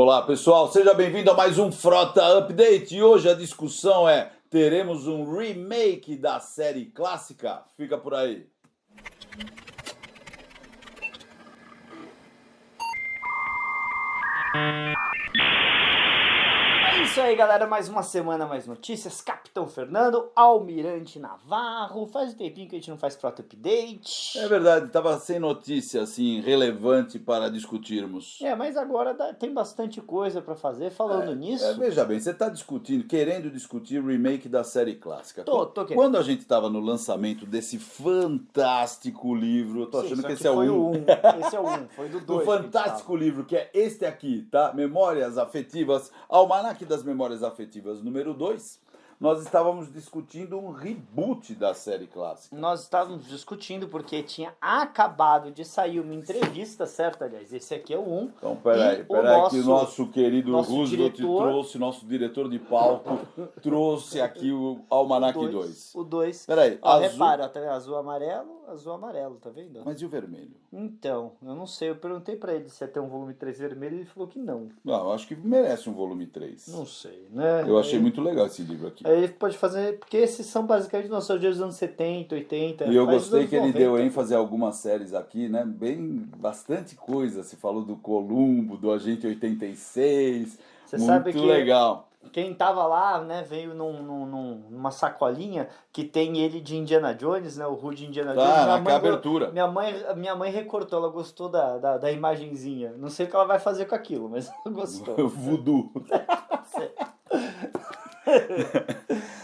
Olá pessoal, seja bem-vindo a mais um Frota Update e hoje a discussão é: teremos um remake da série clássica? Fica por aí. É isso aí, galera. Mais uma semana, mais notícias. Capitão Fernando, Almirante Navarro. Faz um tempinho que a gente não faz Frota Update. É verdade, estava sem notícia assim relevante para discutirmos. Mas agora tem bastante coisa pra fazer. Falando nisso, Veja bem, você está discutindo, querendo discutir o remake da série clássica. Tô querendo. Quando a gente estava no lançamento desse fantástico livro, eu tô achando que esse é o foi 1. Esse é o 1, foi do 2. Do fantástico livro que é este aqui, tá? Memórias Afetivas, Almanaque das Memórias Afetivas número 2. Nós estávamos discutindo um reboot da série clássica. Nós estávamos discutindo porque tinha acabado de sair uma entrevista, certo? Aliás, esse aqui é o 1. Então, peraí, que o nosso querido Roosevelt trouxe, nosso diretor de palco, trouxe aqui o Almanaque 2. O 2. Peraí, repara, tá vendo? Azul, amarelo, tá vendo? Mas e o vermelho? Então, eu não sei, eu perguntei pra ele se ia ter um volume 3 vermelho e ele falou que não. Não, eu acho que merece um volume 3. Não sei, né? Eu achei muito legal esse livro aqui. Aí ele pode fazer, porque esses são basicamente nostalgia dos anos 70, 80. E eu gostei que ele 90. deu ênfase a algumas séries aqui, né? Bastante coisa. Se falou do Columbo, do Agente 86. Você muito sabe que legal. Quem tava lá, né, veio numa sacolinha que tem ele de Indiana Jones, né, o Ru de Indiana Jones. Na abertura. Minha mãe recortou, ela gostou da imagenzinha. Não sei o que ela vai fazer com aquilo, mas ela gostou. Voodoo.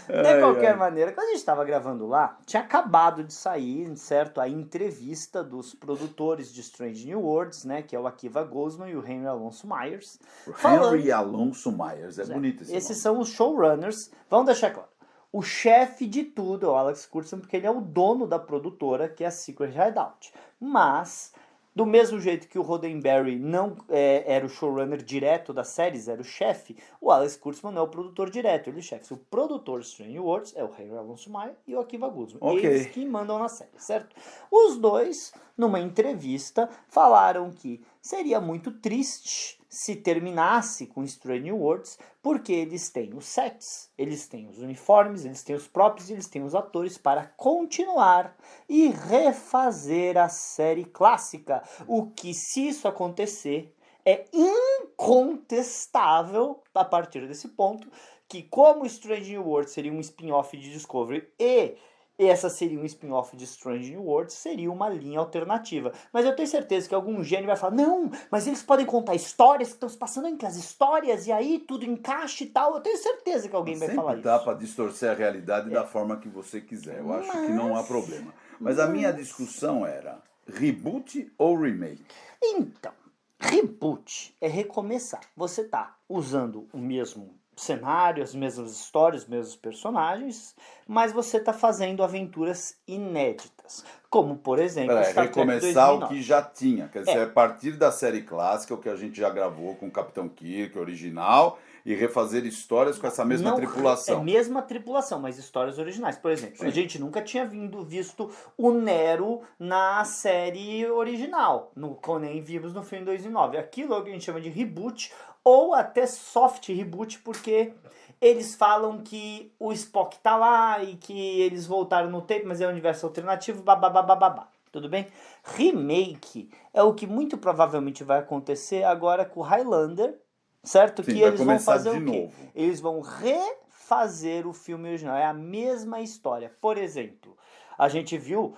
De qualquer maneira, quando a gente estava gravando lá, tinha acabado de sair, certo, a entrevista dos produtores de Strange New Worlds, né, que é o Akiva Goldsman e o Henry Alonso Myers. Henry Alonso Myers, é bonito esse Esses nome. são os showrunners. Vamos deixar claro. O chefe de tudo é o Alex Kurtzman, porque ele é o dono da produtora, que é a Secret Hideout. Mas, do mesmo jeito que o Roddenberry não era o showrunner direto das séries, era o chefe, o Alex Kurtzman não é o produtor direto, ele é o chefe. O produtor de Strange Worlds é o Henry Alonso Myers e o Akiva Goldsman. Okay. Eles que mandam na série, certo? Os dois, numa entrevista, falaram que seria muito triste se terminasse com Strange New Worlds, porque eles têm os sets, eles têm os uniformes, eles têm os próprios, eles têm os atores para continuar e refazer a série clássica. O que, se isso acontecer, é incontestável, a partir desse ponto, que como Strange New Worlds seria um spin-off de Discovery e essa seria um spin-off de Strange New Worlds, seria uma linha alternativa. Mas eu tenho certeza que algum gênio vai falar, não, mas eles podem contar histórias que estão se passando entre as histórias, e aí tudo encaixa e tal. Eu tenho certeza que alguém vai falar isso. Sempre dá para distorcer a realidade da forma que você quiser. Eu acho que não há problema. Mas a minha discussão era reboot ou remake? Então, reboot é recomeçar. Você tá usando o mesmo cenário, as mesmas histórias, os mesmos personagens, mas você está fazendo aventuras inéditas. Como, por exemplo, recomeçar o que já tinha. Quer dizer, a partir da série clássica, o que a gente já gravou com o Capitão Kirk, original, e refazer histórias com essa mesma tripulação. É mesma tripulação, mas histórias originais. Por exemplo, a gente nunca tinha visto o Nero na série original, nem vimos no filme 2009. Aquilo é o que a gente chama de reboot, ou até soft reboot, porque eles falam que o Spock tá lá e que eles voltaram no tempo, mas é um universo alternativo, babá. Tudo bem? Remake é o que muito provavelmente vai acontecer agora com o Highlander, certo? Sim, que eles vão fazer o quê? Eles vão refazer o filme original. É a mesma história. Por exemplo, a gente viu,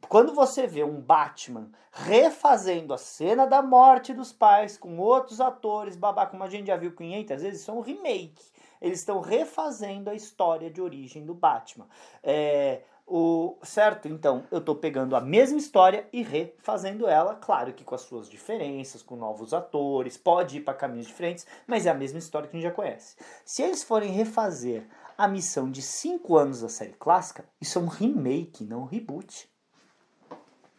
quando você vê um Batman refazendo a cena da morte dos pais com outros atores, como a gente já viu 500 vezes, isso é um remake. Eles estão refazendo a história de origem do Batman. Certo? Então, eu estou pegando a mesma história e refazendo ela, claro que com as suas diferenças, com novos atores, pode ir para caminhos diferentes, mas é a mesma história que a gente já conhece. Se eles forem refazer a missão de 5 anos da série clássica, isso é um remake, não um reboot.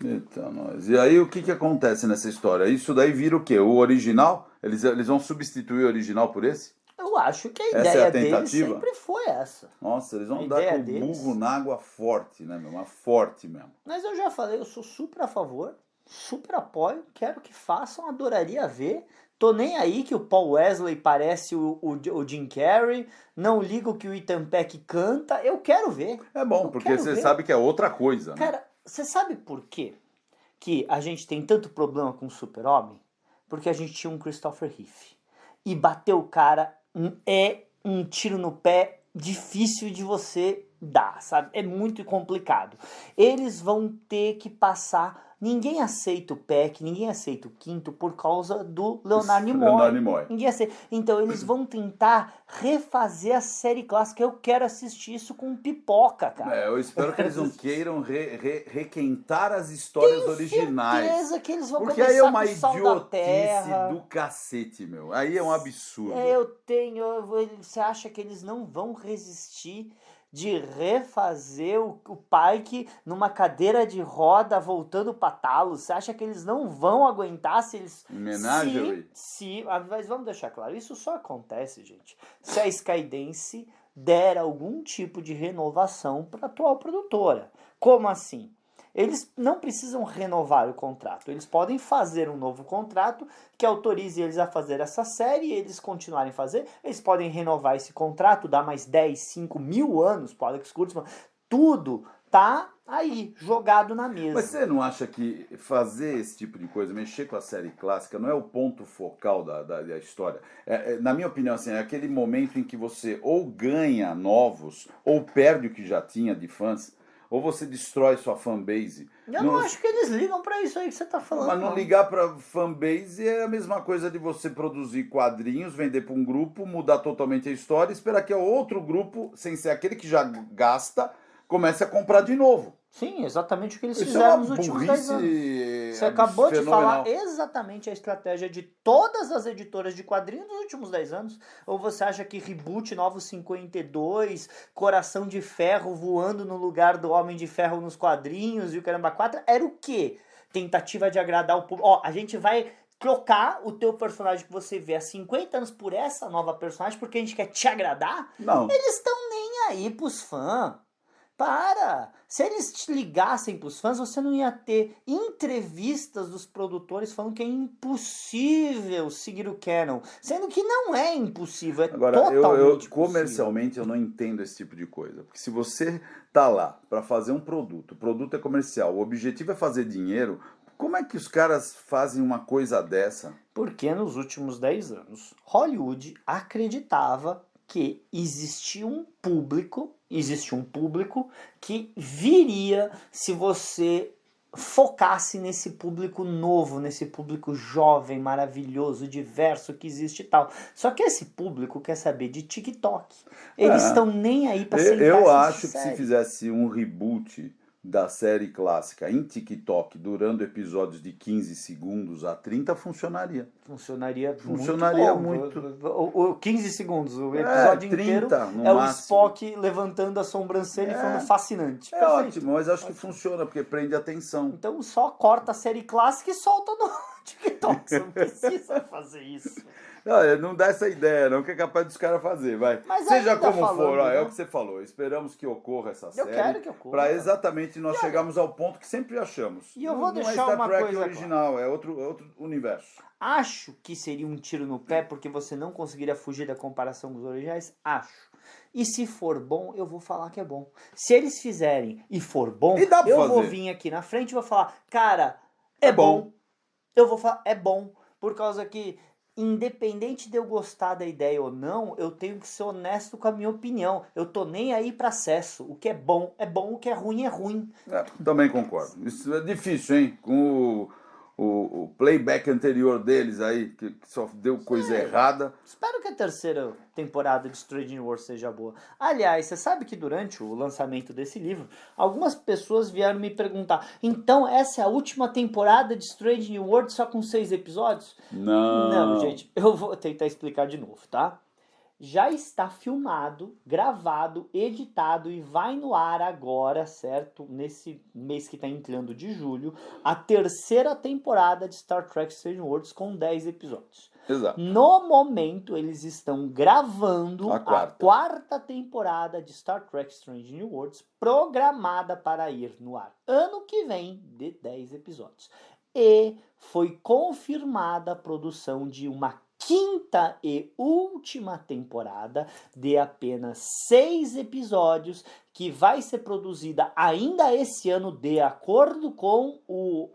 Eita, nós. E aí o que acontece nessa história? Isso daí vira o quê? O original? Eles vão substituir o original por esse? Eu acho que a ideia deles sempre foi essa. Nossa, eles vão dar com o burro na água forte, né, meu? Uma forte mesmo. Mas eu já falei, eu sou super a favor, super apoio, quero que façam, adoraria ver. Tô nem aí que o Paul Wesley parece o Jim Carrey, não ligo que o Ethan Peck canta, eu quero ver. É bom, Eu porque quero você ver. sabe que é outra coisa, né? Cara, você sabe por quê que a gente tem tanto problema com o Super-Homem? Porque a gente tinha um Christopher Reeve. E bater o cara é um tiro no pé difícil de você dar, sabe? É muito complicado. Eles vão ter que passar. Ninguém aceita o Peck, ninguém aceita o Quinto por causa do Leonard Leonard Nimoy. Nimoy. Ninguém aceita. Então eles vão tentar refazer a série clássica. Eu quero assistir isso com pipoca, cara. Eu espero que eles não queiram requentar as histórias originais. Certeza que eles vão Porque começar aí é uma com o Sal da idiotice Terra. do cacete, meu. Aí é um absurdo. Você acha que eles não vão resistir de refazer o Pike numa cadeira de roda voltando pra Talos? Você acha que eles não vão aguentar se eles... Menagerie. Mas vamos deixar claro, isso só acontece, gente, se a Skydance der algum tipo de renovação para a atual produtora. Como assim? Eles não precisam renovar o contrato. Eles podem fazer um novo contrato que autorize eles a fazer essa série e eles continuarem a fazer. Eles podem renovar esse contrato, dar mais 10, 5 mil anos para Alex Kurtzman. Tudo tá aí, jogado na mesa. Mas você não acha que fazer esse tipo de coisa, mexer com a série clássica, não é o ponto focal da história? Na minha opinião, assim, é aquele momento em que você ou ganha novos, ou perde o que já tinha de fãs, ou você destrói sua fanbase. Eu não acho que eles ligam pra isso aí que você tá falando. Mas não ligar pra fanbase é a mesma coisa de você produzir quadrinhos, vender pra um grupo, mudar totalmente a história e esperar que o outro grupo, sem ser aquele que já gasta, comece a comprar de novo. Sim, exatamente o que eles Isso fizeram é uma nos últimos 10 anos. burrice Você acabou de fenomenal. falar exatamente a estratégia de todas as editoras de quadrinhos dos últimos 10 anos. Ou você acha que Reboot, Novos 52, Coração de Ferro voando no lugar do Homem de Ferro nos quadrinhos e o Caramba 4 era o quê? Tentativa de agradar o público. Ó, a gente vai trocar o teu personagem que você vê há 50 anos por essa nova personagem porque a gente quer te agradar? Não. Eles estão nem aí pros fãs. Para! Se eles te ligassem pros fãs, você não ia ter entrevistas dos produtores falando que é impossível seguir o canon. Sendo que não é impossível, é Agora, totalmente comercialmente eu não entendo esse tipo de coisa. Porque se você tá lá para fazer um produto, o produto é comercial, o objetivo é fazer dinheiro, como é que os caras fazem uma coisa dessa? Porque nos últimos 10 anos, Hollywood acreditava que existe um público que viria se você focasse nesse público novo, nesse público jovem, maravilhoso, diverso que existe e tal. Só que esse público quer saber de TikTok. Eles estão nem aí pra sentar Eu acho que série. se fizesse um reboot da série clássica em TikTok, durando episódios de 15 segundos a 30, funcionaria. Funcionaria muito. O 15 segundos, o episódio 30 inteiro no é máximo. o Spock levantando a sobrancelha e falando fascinante. É Perfeito. ótimo, mas acho que funciona, porque prende atenção. Então só corta a série clássica e solta no TikTok. Você não precisa fazer isso. Não dá essa ideia, não, que é capaz dos caras fazer, vai. Mas Seja ainda como for, falando, é né? o que você falou. Esperamos que ocorra essa Eu série. quero que ocorra. Para exatamente nós chegarmos ao ponto que sempre achamos. E eu vou Não deixar é Star uma Trek coisa original, é outro universo. Acho que seria um tiro no pé porque você não conseguiria fugir da comparação com os originais? Acho. E se for bom, eu vou falar que é bom. Se eles fizerem e for bom, E dá pra eu vou fazer. vir aqui na frente e vou falar, cara, é bom. Eu vou falar, é bom. Por causa que, independente de eu gostar da ideia ou não, eu tenho que ser honesto com a minha opinião. Eu tô nem aí pra acesso. O que é bom, o que é ruim, é ruim. Também concordo. Isso é difícil, hein? Com o playback anterior deles aí, que só deu coisa errada. Espero que a terceira temporada de Strange New Worlds seja boa. Aliás, você sabe que durante o lançamento desse livro, algumas pessoas vieram me perguntar, então essa é a última temporada de Strange New Worlds só com 6 episódios? Não, gente, eu vou tentar explicar de novo, tá? Já está filmado, gravado, editado e vai no ar agora, certo? Nesse mês que está entrando de julho, a terceira temporada de Star Trek Strange Worlds com 10 episódios. Exato. No momento, eles estão gravando A quarta temporada de Star Trek Strange New Worlds, programada para ir no ar ano que vem, de 10 episódios. E foi confirmada a produção de uma quinta e última temporada de apenas 6 episódios, que vai ser produzida ainda esse ano, de acordo com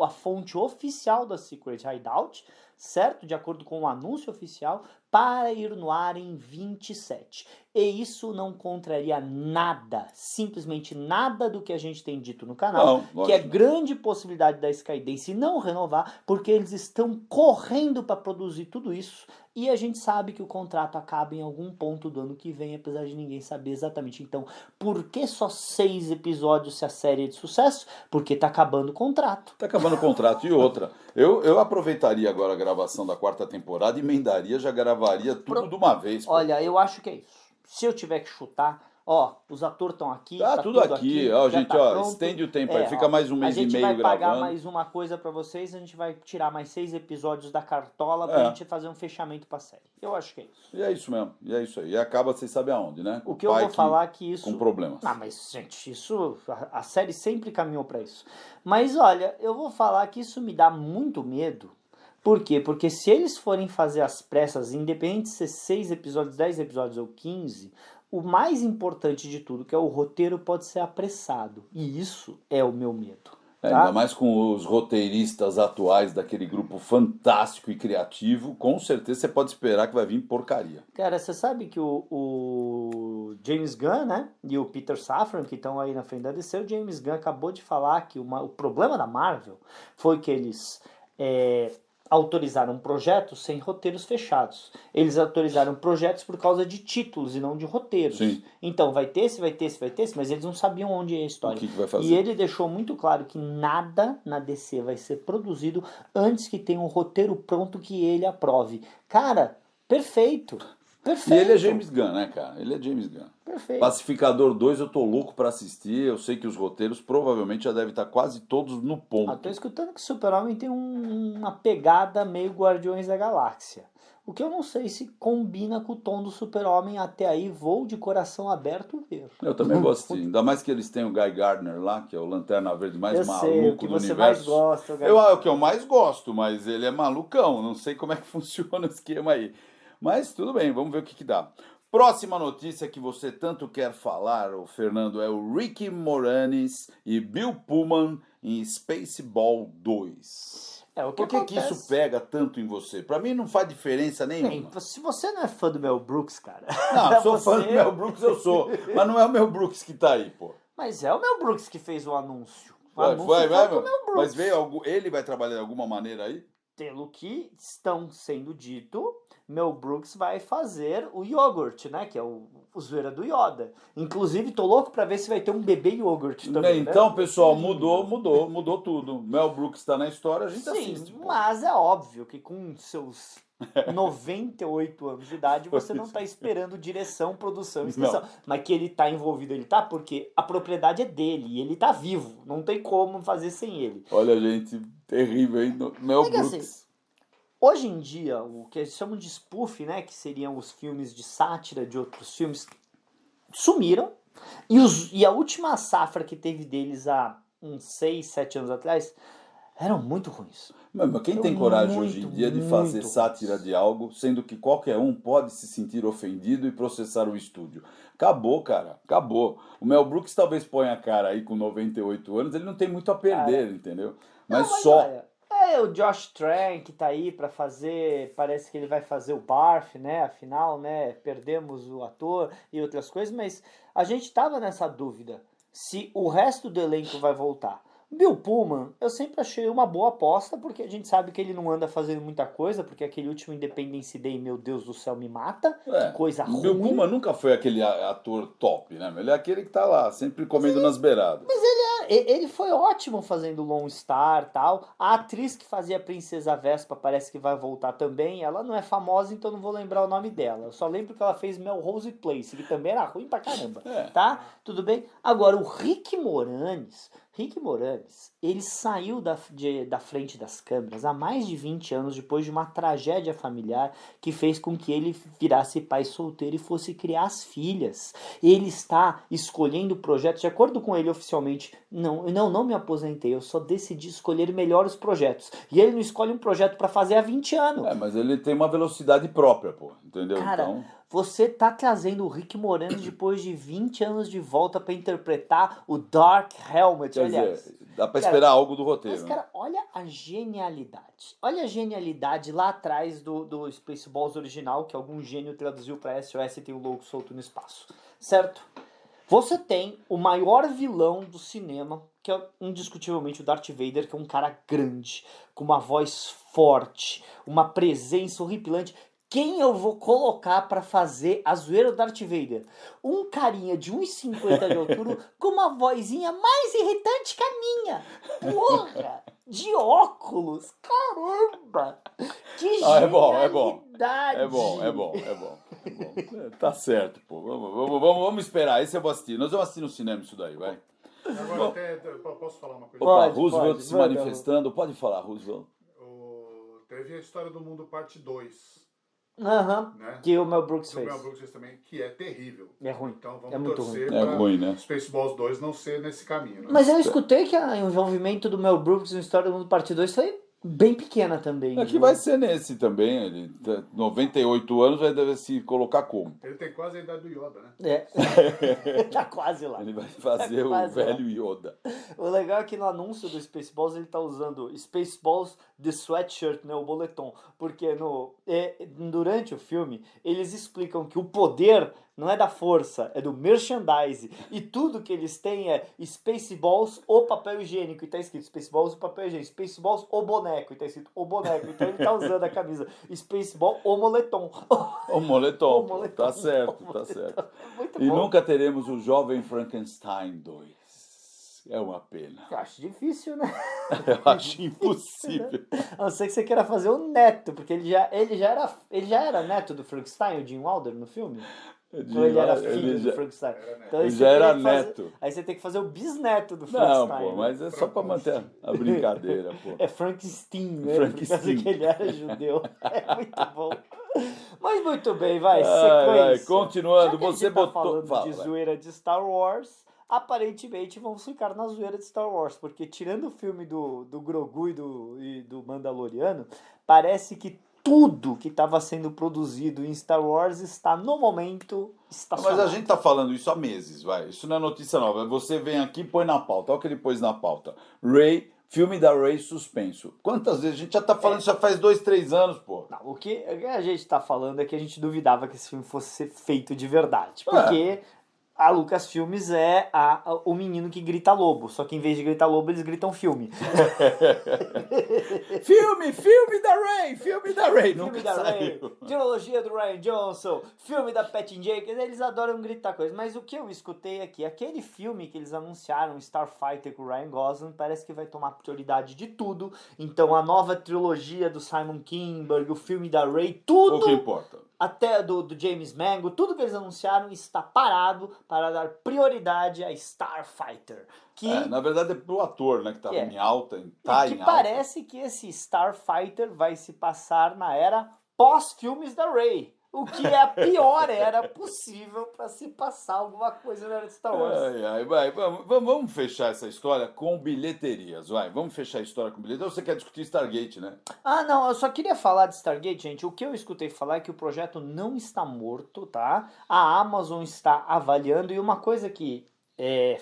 a fonte oficial da Secret Hideout, certo? De acordo com o anúncio oficial, para ir no ar em 27. E isso não contraria nada, simplesmente nada do que a gente tem dito no canal, Não, que é lógico. grande possibilidade da Skydance não renovar, porque eles estão correndo para produzir tudo isso, e a gente sabe que o contrato acaba em algum ponto do ano que vem, apesar de ninguém saber exatamente. Então, por que só 6 episódios se a série é de sucesso? Porque tá acabando o contrato. Tá acabando o contrato. E outra, eu aproveitaria agora a gravação da 4ª temporada, emendaria, já gravaria tudo de uma vez. Pô. Olha, eu acho que é isso. Se eu tiver que chutar, ó, os atores estão aqui, Tá tudo aqui, ó, já gente, tá ó, pronto. estende o tempo aí, fica mais um mês e meio A gente vai pagar gravando. mais uma coisa pra vocês, a gente vai tirar mais 6 episódios da cartola pra gente fazer um fechamento pra série. Eu acho que é isso. E é isso mesmo, e é isso aí. E acaba, vocês sabem aonde, né? O que eu vou falar é que isso... Com problemas. Ah, mas, gente, isso... A série sempre caminhou pra isso. Mas, olha, eu vou falar que isso me dá muito medo. Por quê? Porque se eles forem fazer as pressas, independente de ser 6 episódios, 10 episódios ou 15... O mais importante de tudo, que é o roteiro, pode ser apressado. E isso é o meu medo. Tá? Ainda mais com os roteiristas atuais daquele grupo fantástico e criativo, com certeza você pode esperar que vai vir porcaria. Cara, você sabe que o James Gunn, né, e o Peter Safran, que estão aí na frente da DC, o James Gunn acabou de falar que o problema da Marvel foi que eles autorizaram projetos sem roteiros fechados. Eles autorizaram projetos por causa de títulos e não de roteiros. Sim. Então, vai ter esse, mas eles não sabiam onde é a história. O que vai fazer? E ele deixou muito claro que nada na DC vai ser produzido antes que tenha um roteiro pronto que ele aprove. Cara, perfeito. Perfeito. E ele é James Gunn, né, cara? Ele é James Gunn. Perfeito. Pacificador 2 eu tô louco pra assistir. Eu sei que os roteiros provavelmente já devem estar quase todos no ponto. Tô escutando que Super-Homem tem uma pegada meio Guardiões da Galáxia. O que eu não sei se combina com o tom do Super-Homem. Até aí, vou de coração aberto ver. Eu também gostei. Ainda mais que eles têm o Guy Gardner lá, que é o Lanterna Verde mais Eu maluco sei, o que do você universo. mais gosta. É o que eu mais gosto, mas ele é malucão. Não sei como é que funciona o esquema aí. Mas tudo bem, vamos ver o que dá. Próxima notícia que você tanto quer falar, o Fernando, é o Rick Moranis e Bill Pullman em Spaceball 2. Por que isso pega tanto em você? Pra mim não faz diferença nenhuma. Se você não é fã do Mel Brooks, cara... Não, sou fã do Mel Brooks, eu sou. Mas não é o Mel Brooks que tá aí, pô. Mas é o Mel Brooks que fez o anúncio. Vai, com o Mel Brooks. Mas ele vai trabalhar de alguma maneira aí? Pelo que estão sendo dito, Mel Brooks vai fazer o iogurte, né? Que é o zoeira do Yoda. Inclusive, tô louco pra ver se vai ter um bebê iogurte também. Então, né? pessoal, mudou tudo. Mel Brooks tá na história, a gente assiste. Sim, mas é óbvio que com seus 98 anos de idade, você não tá esperando direção, produção e extensão. Mas que ele tá envolvido, ele tá, porque a propriedade é dele e ele tá vivo. Não tem como fazer sem ele. Olha, gente, terrível, hein? Mel Brooks. Assim, hoje em dia, o que eles chamam de spoof, né, que seriam os filmes de sátira de outros filmes, sumiram. E a última safra que teve deles há uns 6, 7 anos atrás eram muito ruins. Mas quem tem coragem hoje em dia de fazer sátira de algo, sendo que qualquer um pode se sentir ofendido e processar o estúdio? Acabou, cara. Acabou. O Mel Brooks talvez ponha a cara aí com 98 anos, ele não tem muito a perder, entendeu? Mas só... Olha, o Josh Trank tá aí pra fazer, parece que ele vai fazer o Barf, né? Afinal, né, perdemos o ator e outras coisas, mas a gente tava nessa dúvida se o resto do elenco vai voltar. Bill Pullman, eu sempre achei uma boa aposta, porque a gente sabe que ele não anda fazendo muita coisa, porque aquele último Independence Day, meu Deus do céu, me mata. Que coisa ruim. Bill Pullman nunca foi aquele ator top, né? Ele é aquele que tá lá, sempre comendo nas beiradas. Mas ele foi ótimo fazendo Lone Star e tal. A atriz que fazia a Princesa Vespa parece que vai voltar também. Ela não é famosa, então não vou lembrar o nome dela. Eu só lembro que ela fez Melrose Place, que também era ruim pra caramba. Tá? Tudo bem? Agora, o Rick Moranis Rick Moranis, ele saiu da frente das câmeras há mais de 20 anos depois de uma tragédia familiar que fez com que ele virasse pai solteiro e fosse criar as filhas. Ele está escolhendo projetos, de acordo com ele oficialmente, não me aposentei, eu só decidi escolher melhor os projetos. E ele não escolhe um projeto para fazer há 20 anos. Mas ele tem uma velocidade própria, pô, entendeu? Cara, Então... você tá trazendo o Rick Moranis depois de 20 anos de volta para interpretar o Dark Helmet, Quer aliás. dizer, dá pra esperar algo do roteiro. Mas, cara, olha a genialidade. Olha a genialidade lá atrás do Spaceballs original, que algum gênio traduziu pra SOS e tem o logo solto no espaço. Certo? Você tem o maior vilão do cinema, que é indiscutivelmente o Darth Vader, que é um cara grande, com uma voz forte, uma presença horripilante. Quem eu vou colocar pra fazer a zoeira do Darth Vader? Um carinha de 1,50 de altura com uma vozinha mais irritante que a minha. Porra! De óculos! Caramba! Que genialidade! É bom. Tá certo, pô. Vamos esperar. Esse eu vou assistir. Nós vamos assistir no cinema isso daí, vai. Agora posso falar uma coisa? Opa, Roosevelt se manifestando. Pode falar, Roosevelt. Teve a História do Mundo parte 2. Né? Que o Mel Brooks fez. O Mel Brooks fez também, que é terrível. É ruim. Então vamos muito torcer ruim. É ruim, né? Spaceballs 2 não ser nesse caminho. Né? Mas eu escutei que o envolvimento do Mel Brooks na História do Mundo Parte 2 foi bem pequena também. Aqui vai ser nesse também. Ele 98 anos deve se colocar como? Ele tem quase a idade do Yoda, né? Tá quase lá. Ele vai fazer o velho Yoda. O legal é que no anúncio do Spaceballs ele tá usando Spaceballs The Sweatshirt, né, o boletom. Porque durante o filme eles explicam que o poder não é da força, é do merchandise. E tudo que eles têm é Spaceballs ou papel higiênico. E tá escrito Spaceballs o papel higiênico. Spaceballs o boneco. E tá escrito o boneco. Então ele tá usando a camisa Spaceball o moletom. O moletom. Tá certo. Muito E bom. nunca teremos o Jovem Frankenstein 2. É uma pena. Eu acho difícil, né? Eu acho impossível. A não ser que você queira fazer o neto, porque ele já era neto do Frankenstein, o Jim Wilder, no filme? Ou ele era filho do Frankenstein? Então, ele já era neto. Aí você tem que fazer o bisneto do Frankenstein. Não, pô, mas é só pra manter a brincadeira, pô. É Frankenstein, né? Frankenstein. Por causa que ele era judeu. É muito bom. Mas muito bem, sequência. Continuando, Já que você a gente tá botou... falando de zoeira de Star Wars, aparentemente vamos ficar na zoeira de Star Wars, porque tirando o filme do Grogu e do Mandaloriano, parece que tudo que estava sendo produzido em Star Wars está no momento estacionado. Mas a gente tá falando isso há meses, vai. Isso não é notícia nova. Você vem aqui e põe na pauta. Olha o que ele pôs na pauta. Filme da Rey suspenso. Quantas vezes? A gente já tá falando isso já faz 2, 3 anos, pô. Não, o que a gente tá falando é que a gente duvidava que esse filme fosse ser feito de verdade. Porque a Lucasfilmes é o menino que grita lobo. Só que em vez de gritar lobo, eles gritam filme. filme da Rey! Filme da Rey! Filme da Rey, trilogia do Rian Johnson, filme da Patty Jenkins, eles adoram gritar coisas. Mas o que eu escutei aqui, aquele filme que eles anunciaram, Starfighter com o Ryan Gosling, parece que vai tomar prioridade de tudo. Então a nova trilogia do Simon Kinberg, o filme da Rey, tudo... O que importa? Até do James Mango, tudo que eles anunciaram está parado para dar prioridade a Starfighter. Que, na verdade é pro ator, né, que tá em alta. Que parece que esse Starfighter vai se passar na era pós-filmes da Rey. O que é a pior era possível para se passar alguma coisa na era de Star Wars. Vamos fechar essa história com bilheterias, vai. Vamos fechar a história com bilheterias. Você quer discutir Stargate, né? Não, eu só queria falar de Stargate, gente. O que eu escutei falar é que o projeto não está morto, tá? A Amazon está avaliando e uma coisa que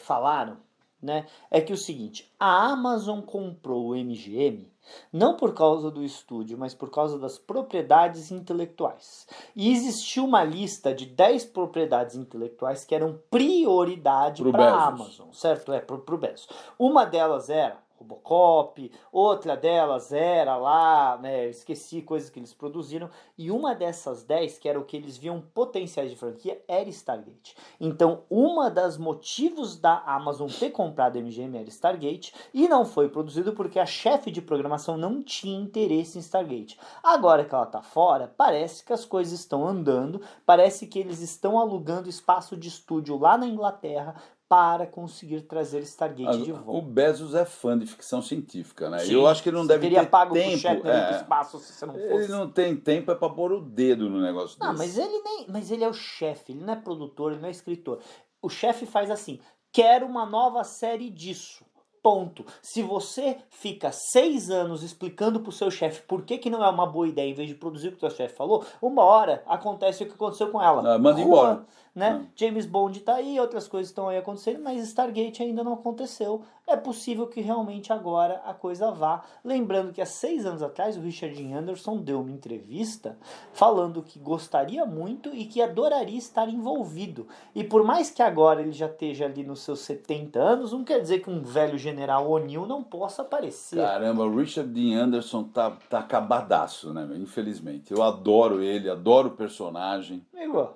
falaram, né, é que o seguinte, a Amazon comprou o MGM não por causa do estúdio, mas por causa das propriedades intelectuais. E existiu uma lista de 10 propriedades intelectuais que eram prioridade para a Amazon, certo? Pro Bezos. Uma delas era Robocop, outra delas era lá, né, esqueci coisas que eles produziram, e uma dessas 10, que era o que eles viam potenciais de franquia, era Stargate. Então, uma das motivos da Amazon ter comprado a MGM era Stargate, e não foi produzido porque a chefe de programação não tinha interesse em Stargate. Agora que ela tá fora, parece que as coisas estão andando, parece que eles estão alugando espaço de estúdio lá na Inglaterra, para conseguir trazer Stargate de O volta. Bezos é fã de ficção científica, né? Sim, Eu acho que ele não você deve teria ter pago tempo. pro Shatner ir pro espaço se você não Ele fosse. não tem tempo é pra pôr o dedo no negócio Não, desse. mas ele é o chefe, ele não é produtor, ele não é escritor. O chefe faz assim: quero uma nova série disso. Ponto. Se você fica 6 anos explicando pro seu chefe por que não é uma boa ideia, em vez de produzir o que o seu chefe falou, uma hora acontece o que aconteceu com ela. Manda embora. Né? James Bond tá aí, outras coisas estão aí acontecendo, mas Stargate ainda não aconteceu. É possível que realmente agora a coisa vá. Lembrando que há 6 anos atrás o Richard Dean Anderson deu uma entrevista falando que gostaria muito e que adoraria estar envolvido. E por mais que agora ele já esteja ali nos seus 70 anos, não quer dizer que um velho general O'Neill não possa aparecer. Caramba, o Richard Dean Anderson tá acabadaço, né, meu? Infelizmente. Eu adoro ele, adoro o personagem. Amigo,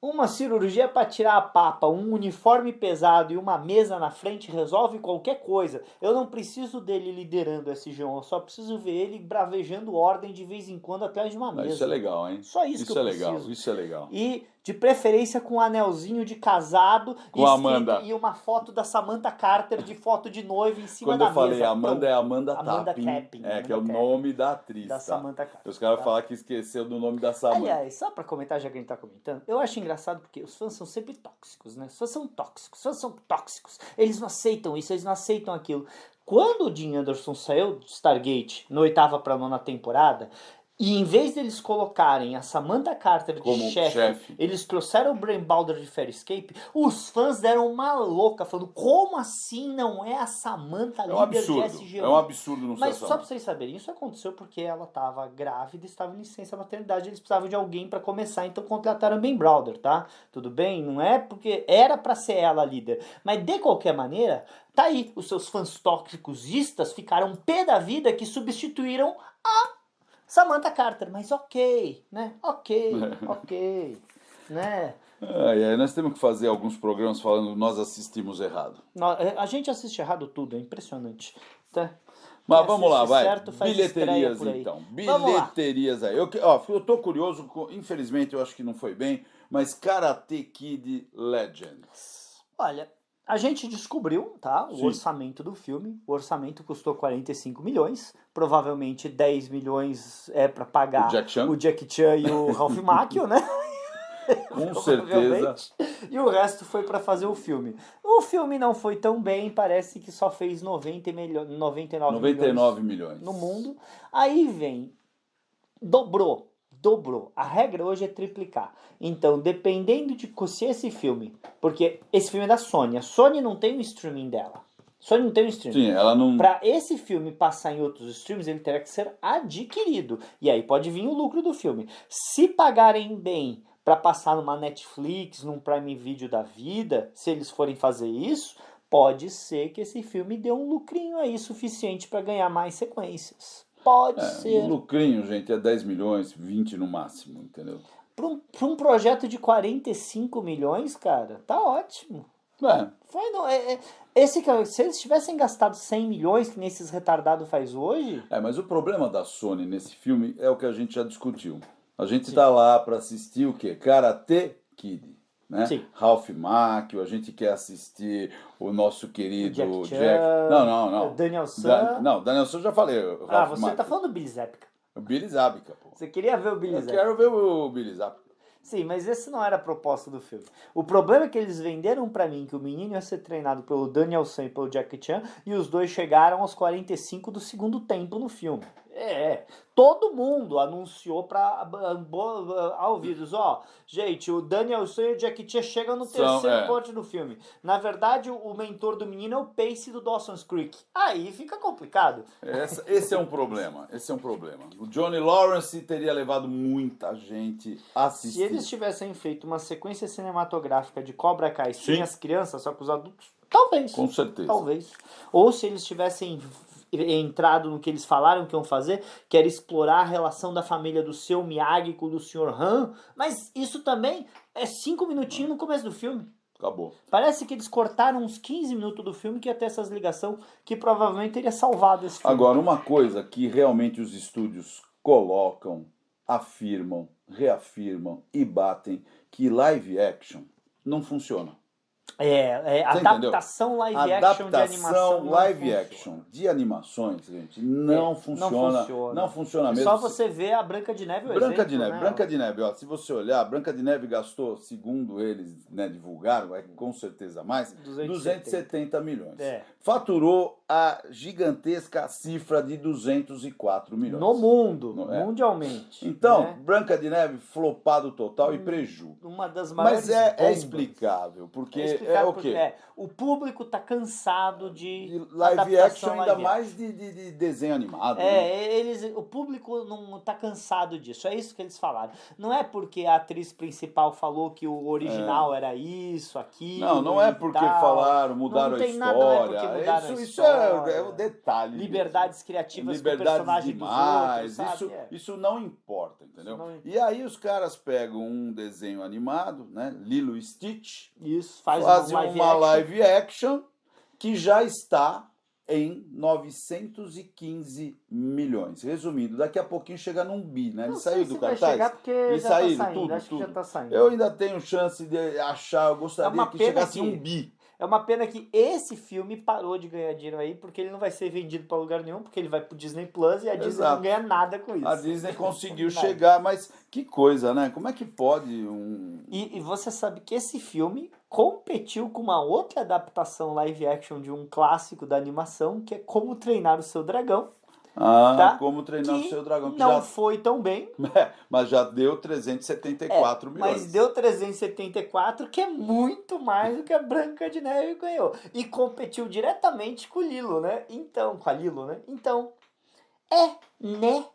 uma cirurgia para tirar a papa, um uniforme pesado e uma mesa na frente resolve qualquer coisa. Eu não preciso dele liderando esse SG-1, eu só preciso ver ele bravejando ordem de vez em quando atrás de uma mesa. Isso é legal, hein? Só isso que eu legal, preciso. isso é legal. E de preferência com um anelzinho de casado Com a Amanda. e uma foto da Samantha Carter de foto de noiva em cima Quando da eu falei mesa. Amanda, Pronto. é Amanda Amanda Tapping. Tapping, Que Amanda é o Tapping. nome da atriz. Da tá? Samantha Carter. Os caras tá? falam que esqueceu do nome da Samantha. Aliás, só pra comentar, já que a gente tá comentando, eu acho engraçado porque os fãs são sempre tóxicos, né? Os fãs são tóxicos, os fãs são tóxicos. Eles não aceitam isso, eles não aceitam aquilo. Quando o Dean Anderson saiu de Stargate, na 8ª pra 9ª temporada, e em vez deles colocarem a Samantha Carter de Como chefe, chefe. eles trouxeram o Brain Balder de Fair Escape, os fãs deram uma louca, falando, como assim não é a Samantha É um líder de absurdo. SG-1? É um absurdo não ser Mas essa só pra Samantha. vocês saberem, isso aconteceu porque ela estava grávida e estava em licença maternidade. Eles precisavam de alguém para começar, então contrataram Ben Browder, tá? Tudo bem? Não é porque era para ser ela a líder. Mas de qualquer maneira, tá aí. Os seus fãs tóxicosistas ficaram pé da vida que substituíram a Samantha Carter. Mas ok, né? Ok, né? Aí nós temos que fazer alguns programas falando nós assistimos errado. A gente assiste errado tudo, é impressionante. Tá? Mas Quem vamos lá, assiste vai. certo faz estreia Bilheterias por aí. então. Vamos lá. Bilheterias aí. Eu tô curioso, infelizmente eu acho que não foi bem, mas Karate Kid Legends. Olha, a gente descobriu, tá, o Sim. orçamento do filme. O orçamento custou 45 milhões. Provavelmente 10 milhões é para pagar O Jack Chan. E o Ralph Macchio, né? Com certeza. E o resto foi para fazer o filme. O filme não foi tão bem, parece que só fez 99 99 milhões. no mundo. Aí vem, dobrou. A regra hoje é triplicar. Então, dependendo de se esse filme, porque esse filme é da Sony, a Sony não tem o streaming dela. Sony não tem o streaming. Sim, ela não. Para esse filme passar em outros streams, ele terá que ser adquirido. E aí pode vir o lucro do filme. Se pagarem bem para passar numa Netflix, num Prime Video da vida, se eles forem fazer isso, pode ser que esse filme dê um lucrinho aí suficiente para ganhar mais sequências. Pode ser. O lucrinho, gente, é 10 milhões, 20 no máximo, entendeu? Para um projeto de 45 milhões, cara, tá ótimo. Foi, não, se eles tivessem gastado 100 milhões, que nem esses retardados faz hoje... Mas o problema da Sony nesse filme é o que a gente já discutiu. A gente tá lá para assistir o quê? Karate Kid, né? Sim. Ralph Macchio, a gente quer assistir o nosso querido O Jack Jack... Chan, Não. Daniel San. Não, Daniel San eu já falei. O Ralph Você Macchio. tá falando do Billy Zabka. O Billy Zabka, pô. Você queria ver o Billy Eu Zabka. quero ver o Billy Zabka. Sim, mas esse não era a proposta do filme. O problema é que eles venderam pra mim que o menino ia ser treinado pelo Daniel San e pelo Jackie Chan e os dois chegaram aos 45 do segundo tempo no filme. Todo mundo anunciou ao ouvidos, gente, o Daniel San e o Jackie Chan chegam no terceiro corte do filme. Na verdade, o mentor do menino é o Pace do Dawson's Creek. Aí fica complicado. Esse é um problema. O Johnny Lawrence teria levado muita gente a assistir. Se eles tivessem feito uma sequência cinematográfica de Cobra Kai sem as crianças, só com os adultos, talvez. Com certeza. Talvez. Ou se eles tivessem entrado no que eles falaram que iam fazer, que era explorar a relação da família do seu Miyagi com do Sr. Han, mas isso também é 5 minutinhos no começo do filme. Acabou. Parece que eles cortaram uns 15 minutos do filme que ia ter essas ligações que provavelmente teria salvado esse filme. Agora, uma coisa que realmente os estúdios colocam, afirmam, reafirmam e batem, que live action não funciona. Você adaptação live action de animação. Não live funciona. action de animações, gente, não funciona. Não funciona É mesmo. só você ver a Branca de Neve, o Branca de exemplo, Neve, né? Branca de Neve, ó, se você olhar, Branca de Neve gastou, segundo eles, né, divulgaram, com certeza mais, 270 milhões. Faturou a gigantesca cifra de 204 milhões. No mundo, mundialmente. Então, né? Branca de Neve, flopado total e preju. Uma das maiores Mas é bombas. explicável, porque explicável o quê? Porque, o público tá cansado de live adaptação action, ainda live mais de desenho animado. Né? O público não tá cansado disso. É isso que eles falaram. Não é porque a atriz principal falou que o original era isso, aquilo. Não é porque falaram, mudaram a história. Não é porque mudaram a isso história. é o detalhe. Liberdades criativas com o personagem demais, dos outros, sabe? Isso não importa, entendeu? E aí os caras pegam um desenho animado, né? Lilo e Stitch. Isso, fazem uma live action que já está em 915 milhões. Resumindo, daqui a pouquinho chega num bi, né? Ele saiu do cartaz. Vai chegar porque Ele já saiu, tá saindo, tudo, acho tudo. que já tá saindo. Eu ainda tenho chance de achar, eu gostaria que chegasse um bi. É uma pena que esse filme parou de ganhar dinheiro aí, porque ele não vai ser vendido para lugar nenhum, porque ele vai pro Disney Plus e a Disney não ganha nada com isso. A Disney conseguiu chegar, mas que coisa, né? Como é que pode E você sabe que esse filme competiu com uma outra adaptação live action de um clássico da animação, que é Como Treinar o Seu Dragão. Como Treinar o Seu Dragão. Que não foi tão bem. Mas já deu 374 milhões. Mas deu 374, que é muito mais do que a Branca de Neve ganhou. E competiu diretamente com o Lilo, né? Então, com a Lilo, né? Então, né?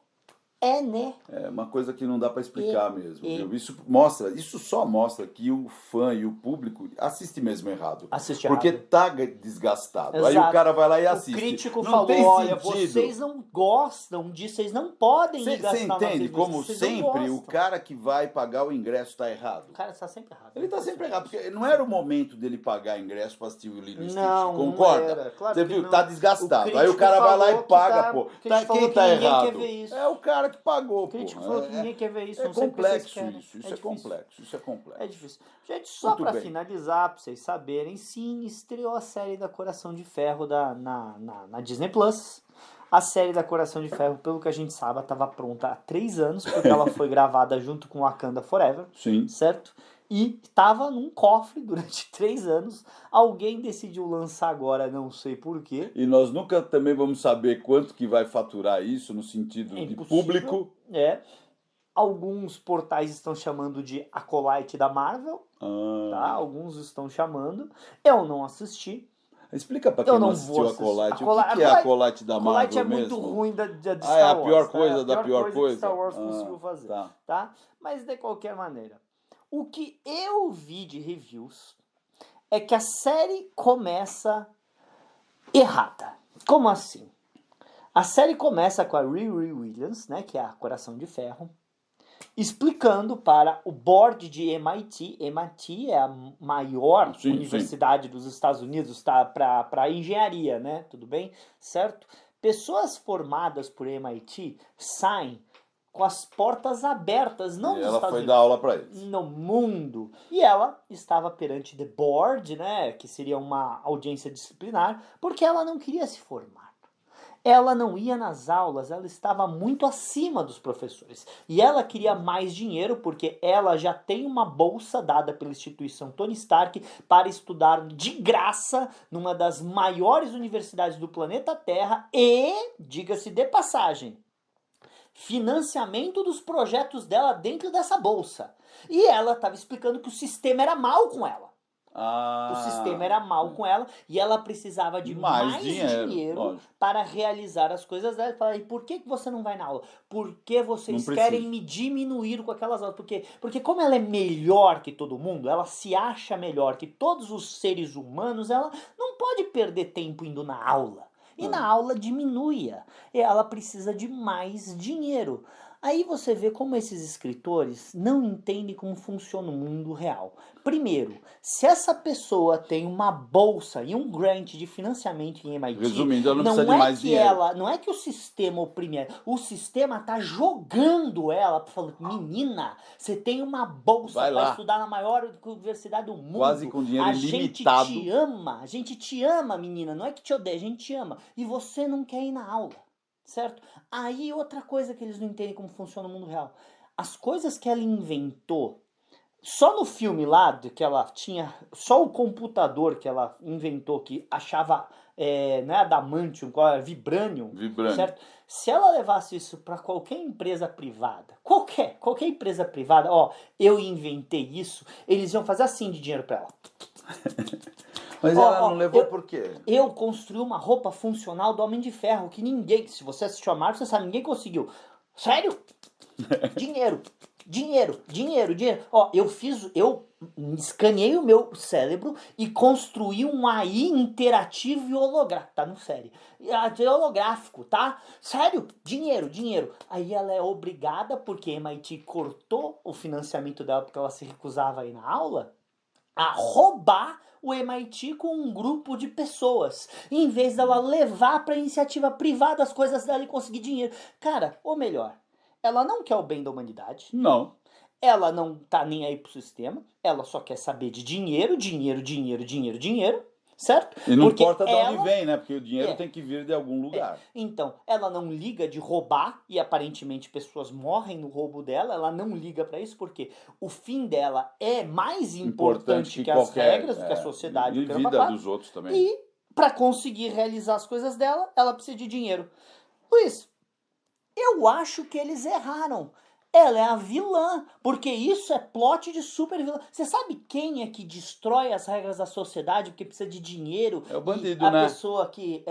É uma coisa que não dá pra explicar mesmo. Viu? Isso só mostra que o fã e o público assiste mesmo errado. Assiste porque errado. Tá desgastado. Exato. Aí o cara vai lá e assiste. O crítico não falou, tem olha, sentido. vocês não gostam disso, vocês não podem ir gastar. Você entende como vocês sempre o cara que vai pagar o ingresso tá errado? O cara está sempre errado. Ele tá sempre errado, porque não era o momento dele pagar ingresso pra assistir o Lilo e Stitch. Não, concorda? não era. Claro Você que viu? não. Tá desgastado. O Aí o cara vai lá e crítico paga, falou pô. que tá- Quem que tá ninguém errado? quer ver isso. É o cara que pagou, O crítico pô. falou que ninguém quer ver isso. É não sei o que vocês complexo querem. isso. Isso é complexo. Isso é complexo. É difícil. Gente, só Muito pra bem. finalizar, pra vocês saberem, sim, estreou a série da Coração de Ferro na Disney Plus. A série da Coração de Ferro, pelo que a gente sabe, estava pronta há 3 anos, porque ela foi gravada junto com Wakanda Forever, Sim. certo? E estava num cofre durante 3 anos. Alguém decidiu lançar agora, não sei porquê. E nós nunca também vamos saber quanto que vai faturar isso no sentido de Impossível. público. Alguns portais estão chamando de Acolyte da Marvel, tá? Ah. Alguns estão chamando. Eu não assisti. Explica pra Eu quem não não assistiu vou Acolyte. assistir. O que é Acolyte da Marvel Acolyte é mesmo? muito ruim de Star Wars. É a pior coisa a da pior coisa? que Star Wars conseguiu fazer, tá? Mas de qualquer maneira, o que eu vi de reviews é que a série começa errada. Como assim? A série começa com a Riri Williams, né, que é a Coração de Ferro, explicando para o board de MIT. MIT é a maior universidade dos Estados Unidos, tá, para engenharia, né? Tudo bem? Certo? Pessoas formadas por MIT saem com as portas abertas, não nos ela Estados foi Unidos, dar aula para eles. no mundo. E ela estava perante the board, né, que seria uma audiência disciplinar, porque ela não queria se formar. Ela não ia nas aulas, ela estava muito acima dos professores. E ela queria mais dinheiro porque ela já tem uma bolsa dada pela instituição Tony Stark para estudar de graça numa das maiores universidades do planeta Terra e, diga-se de passagem, financiamento dos projetos dela dentro dessa bolsa. E ela estava explicando que o sistema era mal com ela. O sistema era mal com ela e ela precisava de mais dinheiro para realizar as coisas dela. E por que você não vai na aula? Porque vocês querem me diminuir com aquelas aulas. Porque como ela é melhor que todo mundo, ela se acha melhor que todos os seres humanos, ela não pode perder tempo indo na aula. E na aula diminui. E ela precisa de mais dinheiro. Aí você vê como esses escritores não entendem como funciona o mundo real. Primeiro, se essa pessoa tem uma bolsa e um grant de financiamento em MIT, Resumindo, ela não precisa de é mais que dinheiro. não é que o sistema oprime ela, o sistema tá jogando ela, falando, menina, você tem uma bolsa Vai para lá. estudar na maior universidade do mundo. Quase com dinheiro a ilimitado. a gente te ama, menina, não é que te odeia, a gente te ama. E você não quer ir na aula, certo? Aí outra coisa que eles não entendem como funciona o mundo real. As coisas que ela inventou, só no filme lá, que ela tinha, só o computador que ela inventou, que achava, não é adamantium, qual é? Vibranium, Vibranium. certo? Se ela levasse isso para qualquer empresa privada, qualquer empresa privada, ó, eu inventei isso, eles iam fazer assim de dinheiro para ela. Mas ela não levou por quê? Eu construí uma roupa funcional do Homem de Ferro que ninguém, se você assistiu a Marvel, você sabe, ninguém conseguiu. Sério? Dinheiro. Ó, eu escaneei o meu cérebro e construí um AI interativo e holográfico. Tá no série. Holográfico, tá? Sério? Dinheiro. Aí ela é obrigada, porque a MIT cortou o financiamento dela porque ela se recusava a ir na aula, a roubar o MIT com um grupo de pessoas, em vez dela levar para iniciativa privada as coisas dela e conseguir dinheiro. Cara, ou melhor, ela não quer o bem da humanidade. Não. Ela não tá nem aí pro sistema. Ela só quer saber de dinheiro, certo? E não Porque importa de onde vem, né? Porque o dinheiro tem que vir de algum lugar. Então, ela não liga de roubar, e aparentemente pessoas morrem no roubo dela, ela não liga pra isso, porque o fim dela é mais importante que as regras, do que a sociedade. E a vida dos outros também. E, pra conseguir realizar as coisas dela, ela precisa de dinheiro. Luiz, eu acho que eles erraram. Ela é a vilã, porque isso é plot de super vilã. Você sabe quem é que destrói as regras da sociedade porque precisa de dinheiro? É o bandido, a né? pessoa que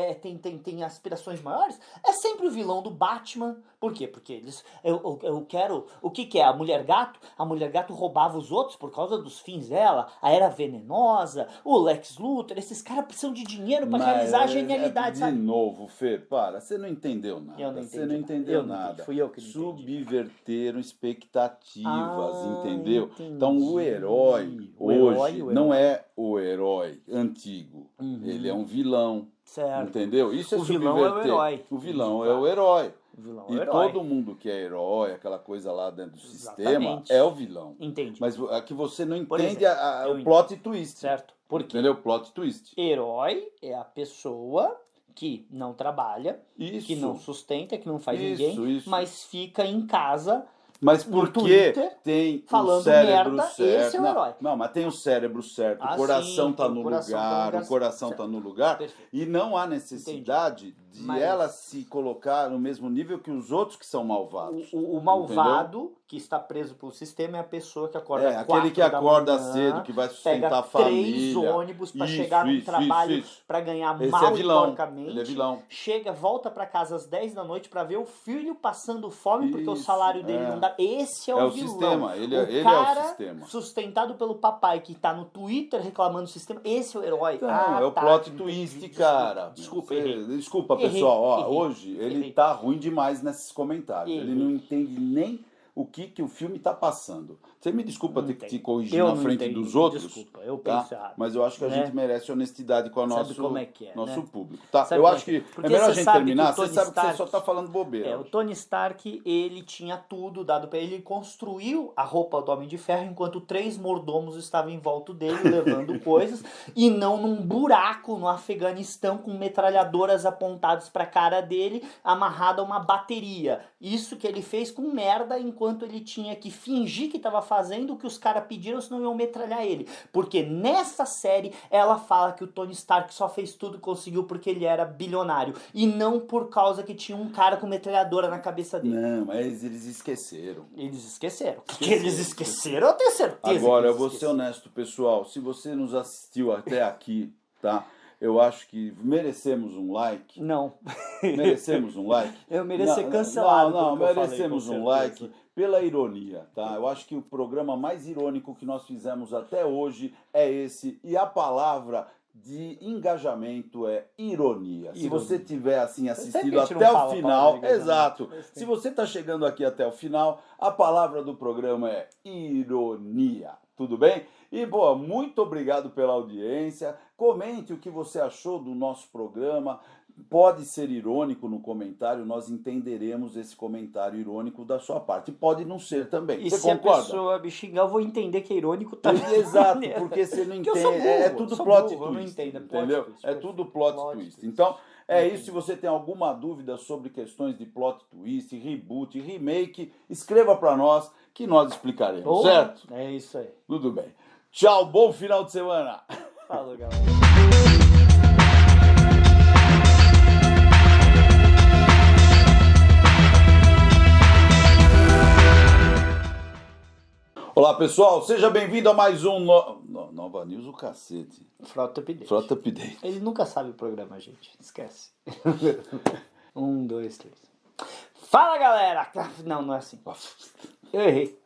tem aspirações maiores é sempre o vilão do Batman. Por quê? Porque eles. Eu quero. O que é? A Mulher Gato? A Mulher Gato roubava os outros por causa dos fins dela. A Era Venenosa, o Lex Luthor. Esses caras precisam de dinheiro pra realizar a genialidade, sabe? De novo, Fê, para. Você não entendeu nada. Eu não entendi. Você não entendeu nada. Fui eu que não entendi. Subverteram expectativas, entendeu? Entendi. Então o herói hoje não é o herói antigo. Ele é um vilão. Certo. Entendeu? Isso é o subverter. vilão é o herói. O vilão é o herói. O vilão é E o herói. todo mundo que é herói, aquela coisa lá dentro do Exatamente. sistema, é o vilão. Entendi. Mas é que você não Por entende exemplo, o plot twist. Certo. Por quê? Entendeu? Plot twist. Herói é a pessoa que não trabalha, Isso. que não sustenta, que não faz Isso, ninguém, isso. mas fica em casa. Mas no porque Twitter, tem falando o cérebro merda, certo. esse é o herói. Não, mas tem o cérebro certo, Ah, o coração sim, tá tem no o coração, lugar, o coração certo. tá no lugar. Perfeito. E não há necessidade de Mas- ela se colocar no mesmo nível que os outros que são malvados. O malvado que está preso pelo sistema é a pessoa que acorda às aquele 4 que da acorda manhã, cedo, que vai sustentar pega a família. 3 ônibus para Isso, chegar no isso, trabalho isso. para ganhar Esse mal é vilão. e porcamente. Ele é vilão. Chega, volta para casa às 10 da noite para ver o filho passando fome porque o Isso, salário dele não dá. Esse é o vilão. sistema, ele é o cara sistema. sustentado pelo papai que tá no Twitter reclamando do sistema, esse é o herói. Não, é o plot twist, cara. Desculpa, Desculpa, Errei, pessoal. Ó, errei, hoje ele errei. tá ruim demais nesses comentários. Errei. Ele não entende nem o que o filme tá passando. Você me desculpa Não ter que entendi. te corrigir Eu na não frente entendi, dos outros. desculpa, eu tá? penso errado. Mas eu acho que a Né? gente merece honestidade com o Sabe nosso, como é que é, nosso né? público. Tá? Sabe Eu como acho é que é? que é Porque melhor a você gente sabe que terminar. o Você Tony sabe que você Stark- só tá falando bobeira. O Tony Stark, ele tinha tudo dado pra ele. Ele construiu a roupa do Homem de Ferro enquanto 3 mordomos estavam em volta dele, levando coisas, e não num buraco no Afeganistão com metralhadoras apontadas pra cara dele, amarrada a uma bateria. Isso que ele fez com merda, enquanto ele tinha que fingir que tava fazendo o que os caras pediram, senão iam metralhar ele. Porque nessa série, ela fala que o Tony Stark só fez tudo e conseguiu porque ele era bilionário. E não por causa que tinha um cara com metralhadora na cabeça dele. Não, mas eles esqueceram. Eles esqueceram. Que eles esqueceram, eu tenho certeza. Agora, que eu eles vou ser esqueceram. honesto, pessoal. Se você nos assistiu até aqui, tá? Eu acho que merecemos um like. Não. Merecemos um like. Eu mereço ser cancelado. Não, pelo que eu falei, merecemos com um certeza. like pela ironia, tá? Eu acho que o programa mais irônico que nós fizemos até hoje é esse. E a palavra de engajamento é ironia. Se você tiver assim assistido a gente não até fala o a final, palavra de engajamento. exato. Se você está chegando aqui até o final, a palavra do programa é ironia. Tudo bem? E, boa, muito obrigado pela audiência. Comente o que você achou do nosso programa. Pode ser irônico no comentário, nós entenderemos esse comentário irônico da sua parte. Pode não ser também. E Você se concorda? a pessoa me xingar, eu vou entender que é irônico também. Exato, porque você não Porque eu entende. sou burro, É eu tudo sou plot burro, eu não twist. entendo, é plot Entendeu? twist, É perfeito. tudo plot Plot twist. twist. Então, é Entendi. isso. Se você tem alguma dúvida sobre questões de plot twist, reboot, remake, escreva para nós que nós explicaremos, Boa. certo? É isso aí. Tudo bem. Tchau, bom final de semana. Falou, galera. Olá, pessoal. Seja bem-vindo a mais um Nova News, o cacete. Frota Update. Frota Update. Ele nunca sabe o programa, gente. Esquece. 1, 2, 3. Fala, galera! Não, não é assim. Eu errei.